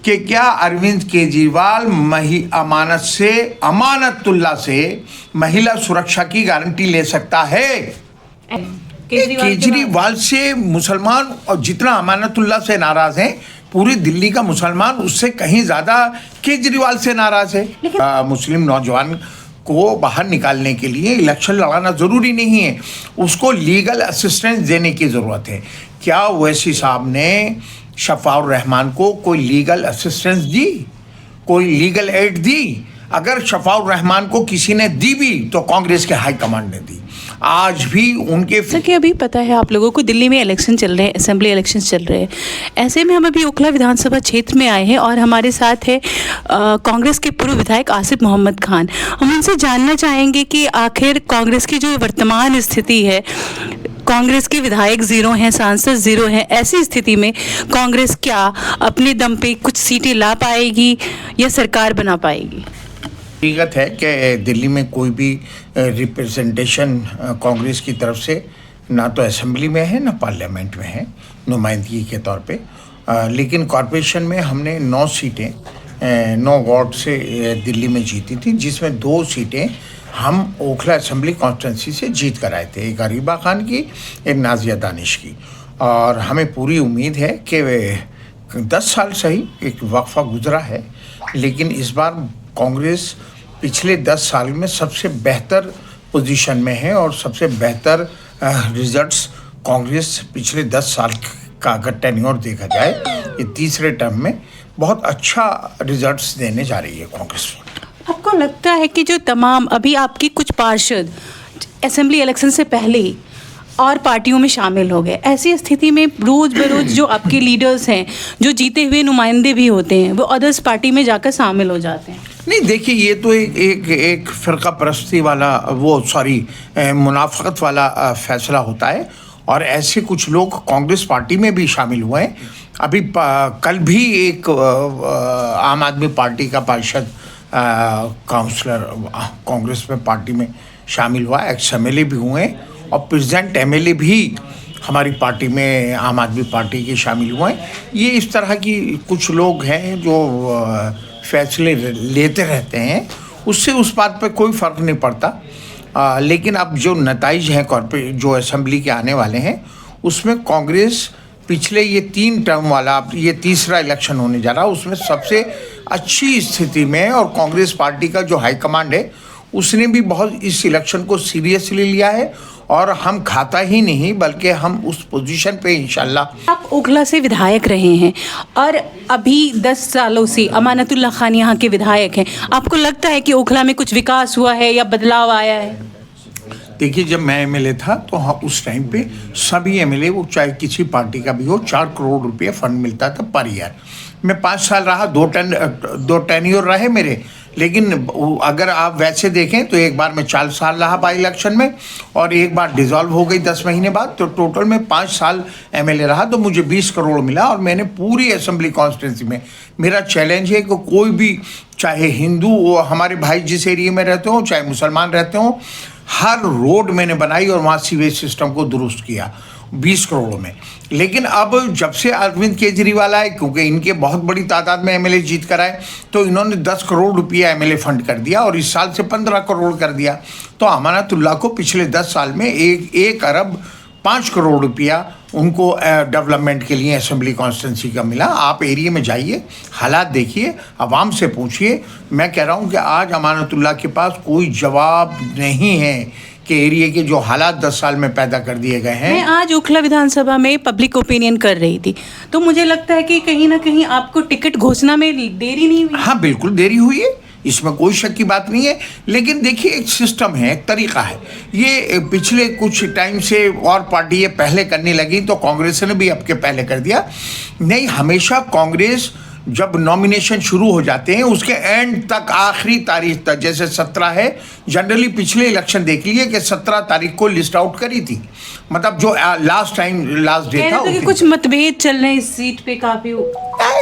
कि क्या अरविंद केजरीवाल अमानतुल्लाह से महिला सुरक्षा की गारंटी ले सकता है? केजरीवाल से मुसलमान और जितना अमानतुल्लाह से नाराज हैं, पूरी दिल्ली का मुसलमान उससे कहीं ज्यादा केजरीवाल से नाराज है। मुस्लिम नौजवान को बाहर निकालने के लिए इलेक्शन लड़ाना जरूरी नहीं है, उसको लीगल असिस्टेंस देने की जरूरत है। क्या ओवैसी साहब ने शफाउर रहमान को कोई लीगल असिस्टेंस दी, कोई लीगल एड दी? अगर शफाउर रहमान को किसी ने दी भी तो कांग्रेस के हाईकमांड ने दी। आज भी उनके सर कि अभी पता है आप लोगों को दिल्ली में इलेक्शन चल रहे हैं, असेंबली इलेक्शन चल रहे हैं। ऐसे में हम अभी ओखला विधानसभा क्षेत्र में आए हैं और हमारे साथ है कांग्रेस के पूर्व विधायक आसिफ मोहम्मद खान। हम उनसे जानना चाहेंगे कि आखिर कांग्रेस की जो वर्तमान स्थिति है, कांग्रेस के विधायक ज़ीरो हैं, सांसद ज़ीरो हैं, ऐसी स्थिति में कांग्रेस क्या अपने दम पे कुछ सीटें ला पाएगी या सरकार बना पाएगी? हकीकत है कि दिल्ली में कोई भी रिप्रेजेंटेशन कांग्रेस की तरफ से ना तो असेंबली में है ना पार्लियामेंट में है नुमाइंदगी के तौर पे। लेकिन कॉरपोरेशन में हमने 9 सीटें 9 वार्ड से दिल्ली में जीती थी, जिसमें 2 सीटें हम ओखला असेंबली कॉन्स्टिट्यूंसी से जीत कर आए थे, एक अरीबा खान की, एक नाजिया दानिश की। और हमें पूरी उम्मीद है कि 10 साल सही एक वक्फा गुजरा है, लेकिन इस बार कांग्रेस पिछले 10 साल में सबसे बेहतर पोजीशन में है और सबसे बेहतर रिजल्ट्स कांग्रेस पिछले 10 साल का अगर टेन्योर देखा जाए, ये तीसरे टर्म में बहुत अच्छा रिजल्ट्स देने जा रही है कांग्रेस। आपको लगता है कि जो तमाम अभी आपके कुछ पार्षद असेंबली इलेक्शन से पहले ही और पार्टियों में शामिल हो गए, ऐसी स्थिति में रोज़ बरोज़ जो आपके लीडर्स हैं, जो जीते हुए नुमाइंदे भी होते हैं, वो अदर्स पार्टी में जाकर शामिल हो जाते हैं? नहीं, देखिए ये तो एक फ़िरका परस्ती वाला मुनाफकत वाला फैसला होता है और ऐसे कुछ लोग कांग्रेस पार्टी में भी शामिल हुए हैं। अभी कल भी एक आम आदमी पार्टी का पार्षद काउंसलर कांग्रेस में पार्टी में शामिल हुआ, एक्स एमएलए भी हुए और प्रेजेंट एमएलए भी हमारी पार्टी में आम आदमी पार्टी के शामिल हुए हैं। ये इस तरह की कुछ लोग हैं जो फैसले लेते रहते हैं, उससे उस बात पे कोई फ़र्क नहीं पड़ता। लेकिन अब जो नताइज हैं कॉर्पोरेट जो असेंबली के आने वाले हैं, उसमें कांग्रेस पिछले ये 3 टर्म वाला, अब ये तीसरा इलेक्शन होने जा रहा है, उसमें सबसे अच्छी स्थिति में और कांग्रेस पार्टी का जो हाईकमांड है उसने भी बहुत इस इलेक्शन को सीरियसली लिया है और हम खाता ही नहीं बल्कि हम उस पोजीशन पे इंशाल्लाह। आप ओखला से विधायक रहे हैं और अभी 10 सालों से अमानतुल्लाह खान यहाँ के विधायक हैं, आपको लगता है कि ओखला में कुछ विकास हुआ है या बदलाव आया है? देखिए, जब मैं एमएलए था तो हाँ, उस टाइम पे सभी एमएलए, वो चाहे किसी पार्टी का भी हो, 4 करोड़ रुपये फंड मिलता था पर ईयर। मैं 5 साल रहा, 2 टेन्योर रहे मेरे। लेकिन अगर आप वैसे देखें तो एक बार मैं 4 साल रहा बाई इलेक्शन में और एक बार डिसॉल्व हो गई 10 महीने बाद, तो टोटल में 5 साल एमएलए रहा तो मुझे 20 करोड़ मिला। और मैंने पूरी असेंबली कॉन्स्टिट्यूंसी में, मेरा चैलेंज है कि कोई भी, चाहे हिंदू वो हमारे भाई जिस एरिया में रहते हो, चाहे मुसलमान रहते हो, हर रोड मैंने बनाई और वहाँ सीवेज सिस्टम को दुरुस्त किया 20 करोड़ में। लेकिन अब जब से अरविंद केजरीवाल आए, क्योंकि इनके बहुत बड़ी तादाद में एमएलए जीत कर आए, तो इन्होंने 10 करोड़ रुपया एमएलए फंड कर दिया और इस साल से 15 करोड़ कर दिया। तो अमानतुल्लाह को पिछले 10 साल में 1 अरब 5 करोड़ रुपया उनको डेवलपमेंट के लिए असेंबली कॉन्स्टिट्यूंसी का मिला। आप एरिया में जाइए, हालात देखिए, आवाम से पूछिए। मैं कह रहा हूँ कि आज अमानतुल्लाह के पास कोई जवाब नहीं है कि एरिया के जो हालात 10 साल में पैदा कर दिए गए हैं। मैं आज ओखला विधानसभा में पब्लिक ओपिनियन कर रही थी, तो मुझे लगता है कि कहीं ना कहीं आपको टिकट घोषणा में देरी नहीं हुई? हाँ, बिल्कुल देरी हुई है, इसमें कोई शक की बात नहीं है। लेकिन देखिए, एक सिस्टम है, एक तरीका है। ये पिछले कुछ टाइम से और पार्टी ये पहले करने लगी तो कांग्रेस ने भी अब के पहले कर दिया। नहीं, हमेशा कांग्रेस जब नॉमिनेशन शुरू हो जाते हैं उसके एंड तक, आखिरी तारीख तक, जैसे 17 है, जनरली पिछले इलेक्शन देख लिए कि 17 तारीख को लिस्ट आउट करी थी, मतलब जो लास्ट डे था। तो कुछ मतभेद चल रहे हैं इस सीट पे काफी।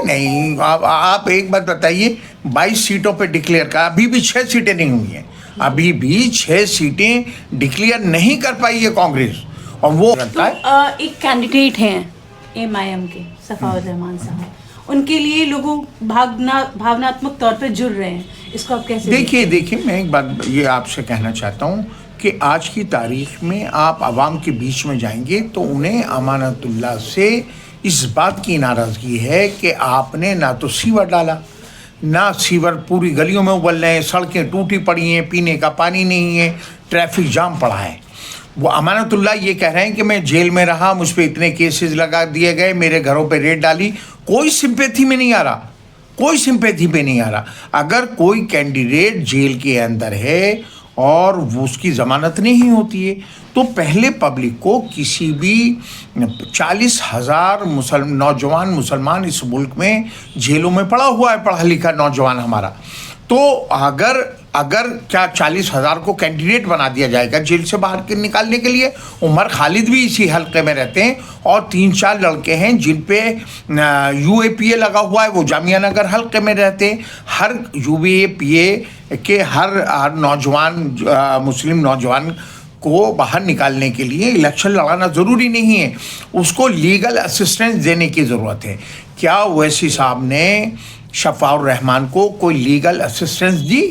नहीं, आप एक बात बताइए, 22 सीटों पे डिक्लेयर का, अभी भी 6 सीटें नहीं हुई हैं, अभी भी 6 सीटें डिक्लेयर नहीं कर पाई है कांग्रेस। और वो तो एक कैंडिडेट हैं एमआईएम के, शफाउर रहमान साहब, उनके लिए लोगों भावनात्मक तौर पर जुड़ रहे हैं, इसको आप कैसे देखिए मैं एक बात ये आपसे कहना चाहता हूँ कि आज की तारीख में आप आवाम के बीच में जाएंगे तो उन्हें अमानतुल्लाह से इस बात की नाराज़गी है कि आपने ना तो सीवर डाला, ना सीवर पूरी गलियों में उबल रहे हैं, सड़कें टूटी पड़ी हैं, पीने का पानी नहीं है, ट्रैफिक जाम पड़ा है। वो अमानतुल्लाह ये कह रहे हैं कि मैं जेल में रहा, मुझ पर इतने केसेस लगा दिए गए, मेरे घरों पे रेड डाली, कोई सिंपैथी में नहीं आ रहा, कोई सिंपैथी पे नहीं आ रहा। अगर कोई कैंडिडेट जेल के अंदर है और वो उसकी ज़मानत नहीं होती है तो पहले पब्लिक को किसी भी 40,000 नौजवान मुसलमान इस मुल्क में जेलों में पड़ा हुआ है, पढ़ा लिखा नौजवान हमारा, तो अगर क्या 40,000 को कैंडिडेट बना दिया जाएगा जेल से बाहर के निकालने के लिए। उमर खालिद भी इसी हल्के में रहते हैं और 3-4 लड़के हैं जिन पे UAPA लगा हुआ है, वो जामिया नगर हल्के में रहते हैं। हर UAPA के हर नौजवान मुस्लिम नौजवान को बाहर निकालने के लिए इलेक्शन लड़ाना ज़रूरी नहीं है, उसको लीगल असिस्टेंस देने की ज़रूरत है। क्या ओवैसी साहब ने शफाउर रहमान को कोई लीगल असिस्टेंस दी,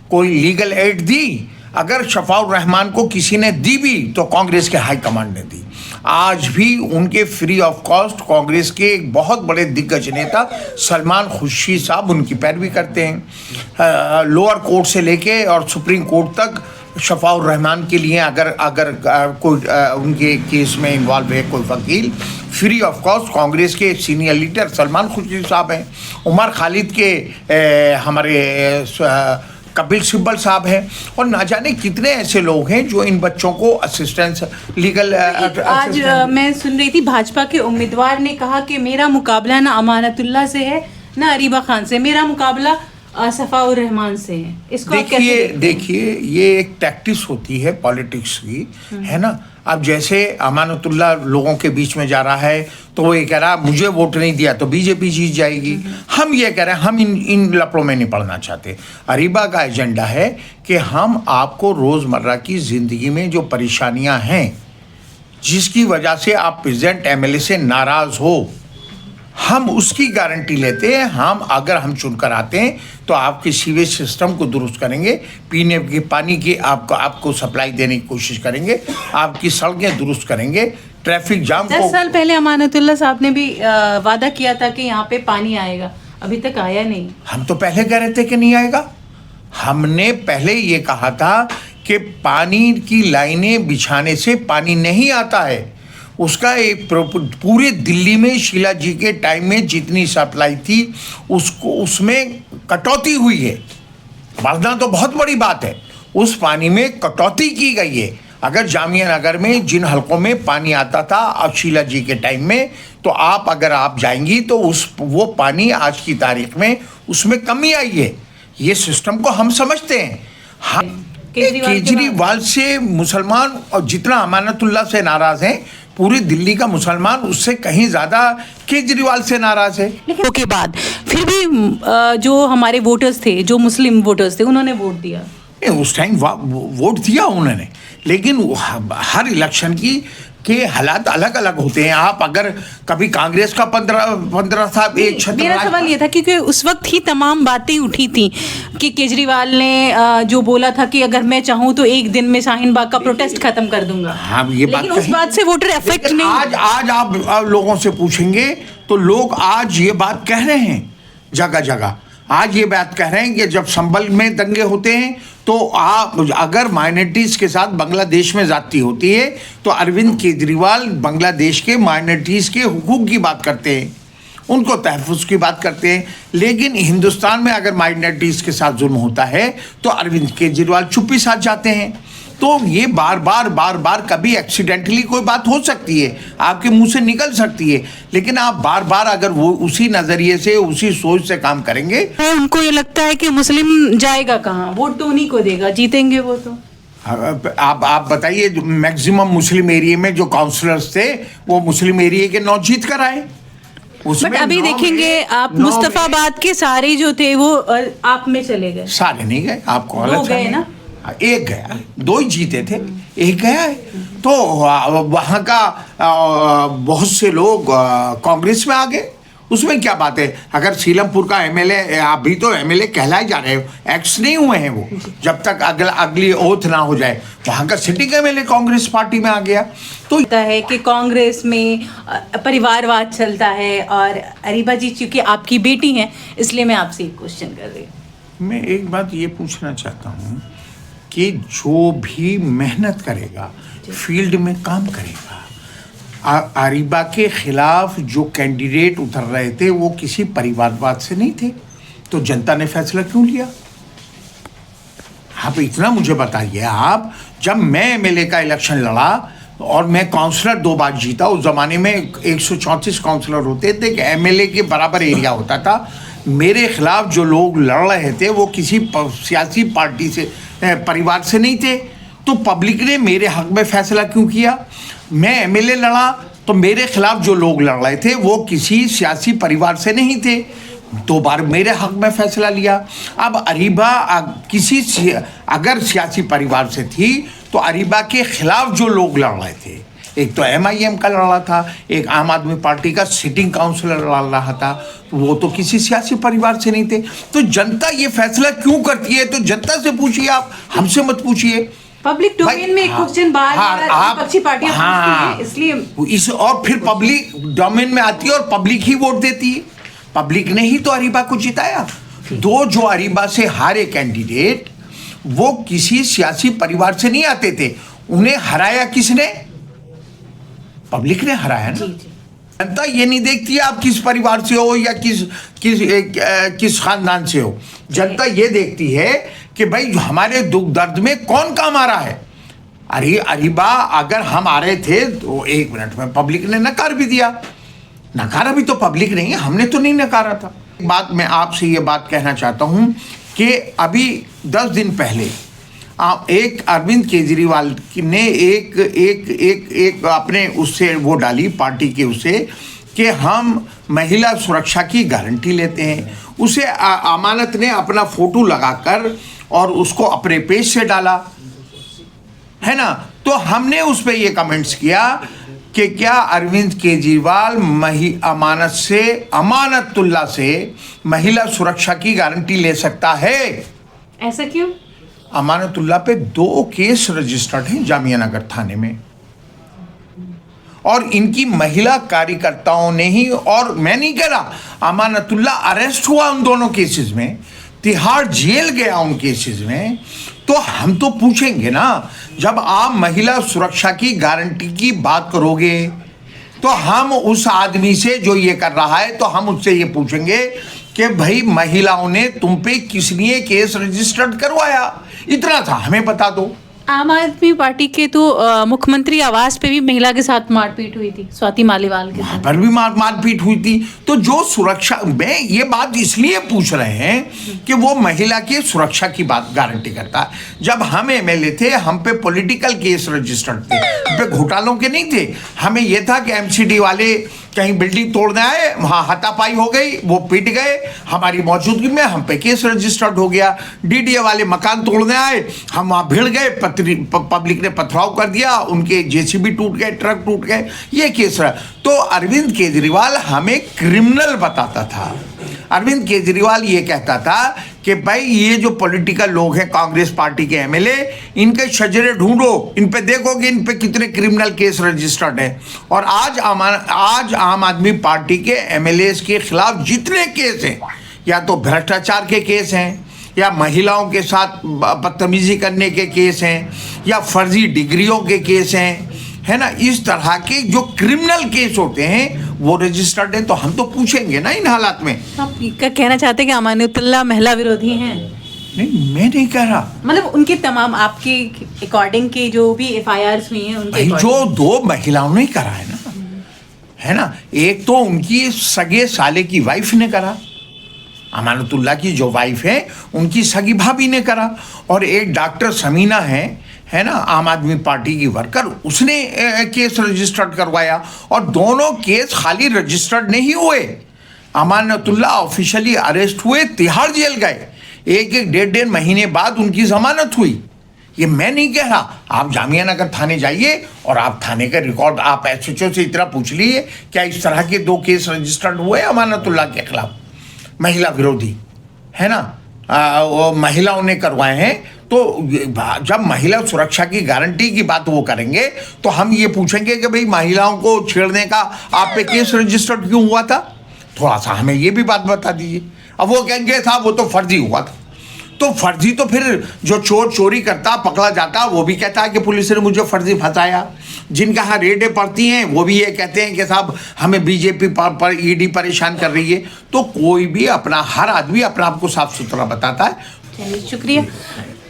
कोई लीगल एड दी? अगर शफाउर रहमान को किसी ने दी भी तो कांग्रेस के हाई कमांड ने दी। आज भी उनके फ्री ऑफ कॉस्ट कांग्रेस के एक बहुत बड़े दिग्गज नेता सलमान खुर्शीद साहब उनकी पैरवी करते हैं। लोअर कोर्ट से लेके और सुप्रीम कोर्ट तक शफाउर रहमान के लिए अगर कोई उनके केस में इन्वॉल्व है कोई वकील, फ्री ऑफ कॉस्ट कांग्रेस के सीनियर लीडर सलमान खुर्शीद साहब हैं। उमर खालिद के हमारे कपिल सिब्बल साहब हैं और ना जाने कितने ऐसे लोग हैं जो इन बच्चों को असिस्टेंस लीगल आज मैं सुन रही थी भाजपा के उम्मीदवार ने कहा कि मेरा मुकाबला ना अमानतुल्लाह से है ना अरीबा खान से, मेरा मुकाबला सफाउर रहमान से है। इसको देखिए ये एक टैक्टिस होती है पॉलिटिक्स की, है ना। अब जैसे अमानतुल्लाह लोगों के बीच में जा रहा है तो वो ये कह रहा मुझे वोट नहीं दिया तो बीजेपी जीत जाएगी। हम ये कह रहे हैं हम इन लफड़ों में नहीं पड़ना चाहते। अरीबा का एजेंडा है कि हम आपको रोज़मर्रा की ज़िंदगी में जो परेशानियां हैं जिसकी वजह से आप प्रेजेंट MLA से नाराज़ हो, हम उसकी गारंटी लेते हैं। हम अगर हम चुनकर आते हैं तो आपके सीवेज सिस्टम को दुरुस्त करेंगे, पीने के पानी की आपको सप्लाई देने की कोशिश करेंगे, आपकी सड़कें दुरुस्त करेंगे, ट्रैफिक जाम 10 साल पहले अमानतुल्लाह साहब ने भी वादा किया था कि यहाँ पे पानी आएगा, अभी तक आया नहीं। हम तो पहले कह रहे थे कि नहीं आएगा। हमने पहले ये कहा था कि पानी की लाइनें बिछाने से पानी नहीं आता है। उसका एक पूरे दिल्ली में शीला जी के टाइम में जितनी सप्लाई थी उसमें कटौती हुई है, बढ़ना तो बहुत बड़ी बात है। उस पानी में कटौती की गई है। अगर जामिया नगर में जिन हलकों में पानी आता था अब शीला जी के टाइम में, तो अगर आप जाएंगी तो वो पानी आज की तारीख में उसमें कमी आई है। ये सिस्टम को हम समझते हैं। केजरीवाल से मुसलमान और जितना अमानतुल्लाह से नाराज हैं, पूरी दिल्ली का मुसलमान उससे कहीं ज्यादा केजरीवाल से नाराज है। लेकिन के बाद फिर भी जो हमारे वोटर्स थे, जो मुस्लिम वोटर्स थे, उन्होंने वोट दिया। उस टाइम वोट दिया उन्होंने, लेकिन हर इलेक्शन के हालात अलग अलग होते हैं। आप अगर कभी कांग्रेस का 15 था, मेरा सवाल ये था क्योंकि उस वक्त ही तमाम बातें उठी थी कि केजरीवाल ने जो बोला था कि अगर मैं चाहूँ तो एक दिन में शाहीन बाग का प्रोटेस्ट खत्म कर दूंगा। हाँ, ये लेकिन उस बात से वोटर इफेक्ट नहीं। आज आप लोगों से पूछेंगे तो लोग आज ये बात कह रहे हैं, जगह जगह आज ये बात कह रहे हैं कि जब संभल में दंगे होते हैं तो अगर माइनॉरिटीज़ के साथ बांग्लादेश में जाती होती है तो अरविंद केजरीवाल बांग्लादेश के माइनॉरिटीज़ के हुकूक की बात करते हैं, उनको तहफ़्फ़ुज़ की बात करते हैं। लेकिन हिंदुस्तान में अगर माइनॉरिटीज़ के साथ जुल्म होता है तो अरविंद केजरीवाल चुप्पी साथ जाते हैं। तो ये बार बार कभी एक्सीडेंटली कोई बात हो सकती है, आपके मुंह से निकल सकती है, लेकिन आप बार बार अगर वो उसी नज़रिए से उसी सोच से काम करेंगे। उनको ये लगता है कि मुस्लिम जाएगा कहाँ, वोट तो उन्हीं को देगा, जीतेंगे वो तो। आप बताइए, मैक्सिमम मुस्लिम एरिया में जो काउंसलर्स थे वो मुस्लिम एरिया के 9 जीत कर आए। बट अभी देखेंगे आप मुस्तफाबाद के सारे जो थे वो आप में चले गए। सारे नहीं गए, आपको अलग गए ना, एक गया, 2 ही जीते थे, एक गया है। तो वहाँ का बहुत से लोग कांग्रेस में आ गए उसमें क्या बात है? अगर सीलमपुर का एमएलए, अभी तो एमएलए कहलाए जा रहे हो, एक्स नहीं हुए हैं वो, जब तक अगली ओथ ना हो जाए। वहाँ का सिटिंग एमएलए कांग्रेस पार्टी में आ गया। तो होता है कि कांग्रेस में परिवारवाद चलता है, और अरीबा जी चूंकि आपकी बेटी हैं इसलिए मैं आपसे एक क्वेश्चन कर रही हूँ। मैं एक बात ये पूछना चाहता हूँ कि जो भी मेहनत करेगा, फील्ड में काम करेगा, अरीबा के खिलाफ जो कैंडिडेट उतर रहे थे वो किसी परिवारवाद से नहीं थे, तो जनता ने फैसला क्यों लिया? आप इतना मुझे बताइए। आप, जब मैं एमएलए का इलेक्शन लड़ा और मैं काउंसलर 2 बार जीता, उस जमाने में 134 काउंसलर होते थे, एमएलए के बराबर एरिया होता था। मेरे खिलाफ जो लोग लड़ रहे थे वो किसी सियासी पार्टी से, परिवार से नहीं थे, तो पब्लिक ने मेरे हक में फैसला क्यों किया? मैं एमएलए लड़ा तो मेरे खिलाफ जो लोग लड़ रहे थे वो किसी सियासी परिवार से नहीं थे, 2 बार मेरे हक में फैसला लिया। अब अरीबा अगर सियासी परिवार से थी तो अरीबा के खिलाफ जो लोग लड़ रहे थे, एक तो एमआईएम का लड़ रहा था, एक आम आदमी पार्टी का सिटिंग काउंसलर लड़ रहा था, वो तो किसी सियासी परिवार से नहीं थे। तो जनता ये फैसला क्यों करती है? तो जनता से पूछिए, आप हमसे मत पूछिए। पब्लिक डोमेन में एक क्वेश्चन बार विपक्षी पार्टियां पूछती हैं, इसलिए इस, और फिर पब्लिक डोमेन में आती है और पब्लिक ही वोट देती है। पब्लिक ने ही तो अरीबा को जिताया। जो अरीबा से हारे कैंडिडेट वो किसी सियासी परिवार से नहीं आते थे, उन्हें हराया किसने? पब्लिक ने हराया ना। जनता ये नहीं देखती आप किस परिवार से हो या किस खानदान से हो। जनता ये देखती है कि भाई हमारे दुख दर्द में कौन काम आ रहा है। अरे अरीबा अगर हम आ रहे थे तो 1 मिनट में पब्लिक ने नकार भी दिया। नकारा भी तो पब्लिक नहीं है, हमने तो नहीं नकारा था। बात मैं आपसे ये बात कहना चाहता हूँ कि अभी 10 दिन पहले एक अरविंद केजरीवाल ने एक अपने उससे वो डाली, पार्टी के उससे, कि हम महिला सुरक्षा की गारंटी लेते हैं। उसे अमानत ने अपना फोटो लगाकर और उसको अपने पेज से डाला, है ना। तो हमने उस पर ये कमेंट्स किया कि क्या अरविंद केजरीवाल अमानतुल्लाह से महिला सुरक्षा की गारंटी ले सकता है? ऐसा क्यों? अमानतुल्लाह पे 2 केस रजिस्टर्ड हैं जामिया नगर थाने में, और इनकी महिला कार्यकर्ताओं ने ही, और मैं नहीं कह रहा, अमानतुल्लाह अरेस्ट हुआ उन दोनों केसेस में, तिहाड़ जेल गया उन केसेस में। तो हम तो पूछेंगे ना, जब आप महिला सुरक्षा की गारंटी की बात करोगे तो हम उस आदमी से जो ये कर रहा है, तो हम उससे ये पूछेंगे कि भाई महिलाओं ने तुम पे किस लिए केस रजिस्टर्ड करवाया? इतना था, हमें बता दो। आम आदमी पार्टी के तो मुख्यमंत्री आवास पे भी महिला के साथ मारपीट हुई थी, स्वाति मालीवाल के वहां पर भी मारपीट हुई थी। तो जो सुरक्षा में ये बात इसलिए पूछ रहे हैं कि वो महिला की सुरक्षा की बात गारंटी करता है। जब हम एमएलए थे, हम पे पॉलिटिकल केस रजिस्टर्ड थे, हम पे घोटालों के नहीं थे। हमें ये था कि एमसीडी वाले कहीं बिल्डिंग तोड़ने आए, वहाँ हाथापाई हो गई, वो पिट गए, हमारी मौजूदगी में हम पे केस रजिस्टर्ड हो गया। डीडीए वाले मकान तोड़ने आए, हम वहाँ भिड़ गए, पब्लिक ने पथराव कर दिया, उनके जेसीबी टूट गए, ट्रक टूट गए, ये केस रहा। तो अरविंद केजरीवाल हमें क्रिमिनल बताता था। अरविंद केजरीवाल ये कहता था कि भाई ये जो पॉलिटिकल लोग हैं, कांग्रेस पार्टी के एमएलए, इनके शजरे ढूंढो, इन पे देखोगे इन पे कितने क्रिमिनल केस रजिस्टर्ड हैं। और आज आम आदमी पार्टी के एमएलए के खिलाफ जितने केस हैं, या तो भ्रष्टाचार के केस हैं, या महिलाओं के साथ बदतमीजी करने के केस हैं, या फर्जी डिग्रियों के केस हैं, है ना, इस तरह के जो क्रिमिनल केस होते हैं वो रजिस्टर्ड है। तो हम तो पूछेंगे ना इन हालात में। आप क्या कहना चाहते हैं कि अमानतुल्लाह महिला विरोधी हैं? नहीं, मैं नहीं कह रहा। मतलब उनके तमाम आपके अकॉर्डिंग के जो भी एफआईआर्स हुई हैं उनके जो 2 महिलाओं ने करा है ना, है ना, एक तो उनकी सगे साले की वाइफ ने करा, अमानतुल्लाह की जो वाइफ है उनकी सगी भाभी ने करा, और एक डॉक्टर समीना है ना, आम आदमी पार्टी की वर्कर, उसने केस रजिस्टर्ड करवाया। और दोनों केस खाली रजिस्टर्ड नहीं हुए, अमानतुल्लाह ऑफिशियली अरेस्ट हुए, तिहाड़ जेल गए, 1-1, 1.5 महीने बाद उनकी जमानत हुई। ये मैं नहीं कह रहा। आप जामिया नगर थाने जाइए और आप थाने का रिकॉर्ड आप SHO से इतना पूछ लीजिए, क्या इस तरह के 2 केस रजिस्टर्ड हुए अमानतुल्लाह के खिलाफ, महिला विरोधी, है ना, वो महिलाओं ने करवाए हैं। तो जब महिला सुरक्षा की गारंटी की बात वो करेंगे तो हम ये पूछेंगे कि भाई महिलाओं को छेड़ने का आप पे केस रजिस्टर्ड क्यों हुआ था, थोड़ा सा हमें ये भी बात बता दीजिए। अब वो कहेंगे साहब वो तो फर्जी हुआ था। तो फर्जी तो फिर जो चोर चोरी करता पकड़ा जाता वो भी कहता है कि पुलिस ने मुझे फर्जी फंसाया। जिनका यहाँ रेडें पड़ती हैं वो भी ये कहते हैं कि साहब हमें बीजेपी पर ED परेशान कर रही है। तो कोई भी अपना, हर आदमी अपना आप को साफ सुथरा बताता है। चलिए शुक्रिया।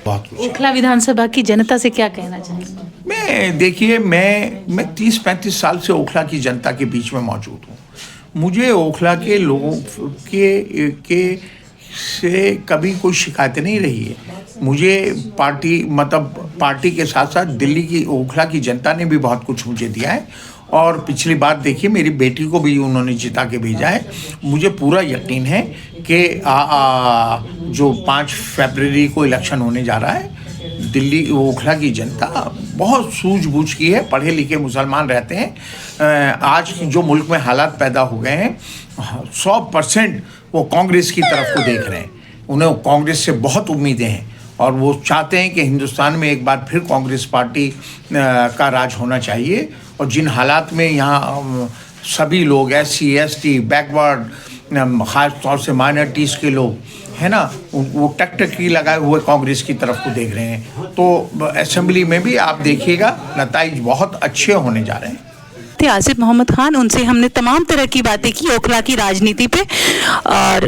बहुत कुछ। ओखला विधानसभा की जनता से क्या कहना चाहेंगे? मैं देखिए, मैं 30-35 साल से ओखला की जनता के बीच में मौजूद हूँ। मुझे ओखला के लोगों के से कभी कोई शिकायत नहीं रही है। मुझे पार्टी के साथ साथ दिल्ली की ओखला की जनता ने भी बहुत कुछ मुझे दिया है। और पिछली बार देखिए मेरी बेटी को भी उन्होंने जिता के भेजा है। मुझे पूरा यकीन है कि जो 5 फरवरी को इलेक्शन होने जा रहा है, दिल्ली ओखला की जनता बहुत सूझबूझ की है, पढ़े लिखे मुसलमान रहते हैं। आज जो मुल्क में हालात पैदा हो गए हैं 100% वो कांग्रेस की तरफ को देख रहे हैं। उन्हें कांग्रेस से बहुत उम्मीदें हैं और वो चाहते हैं कि हिंदुस्तान में एक बार फिर कांग्रेस पार्टी का राज होना चाहिए। और जिन हालात में यहाँ सभी लोग SC ST बैकवर्ड, ख़ास तौर से माइनॉरिटीज़ के लोग है ना, वो टकटकी लगाए हुए कांग्रेस की तरफ को देख रहे हैं। तो असेंबली में भी आप देखिएगा नताइज बहुत अच्छे होने जा रहे हैं। थे आसिफ मोहम्मद खान, उनसे हमने तमाम तरह की बातें की ओखला की राजनीति पे। और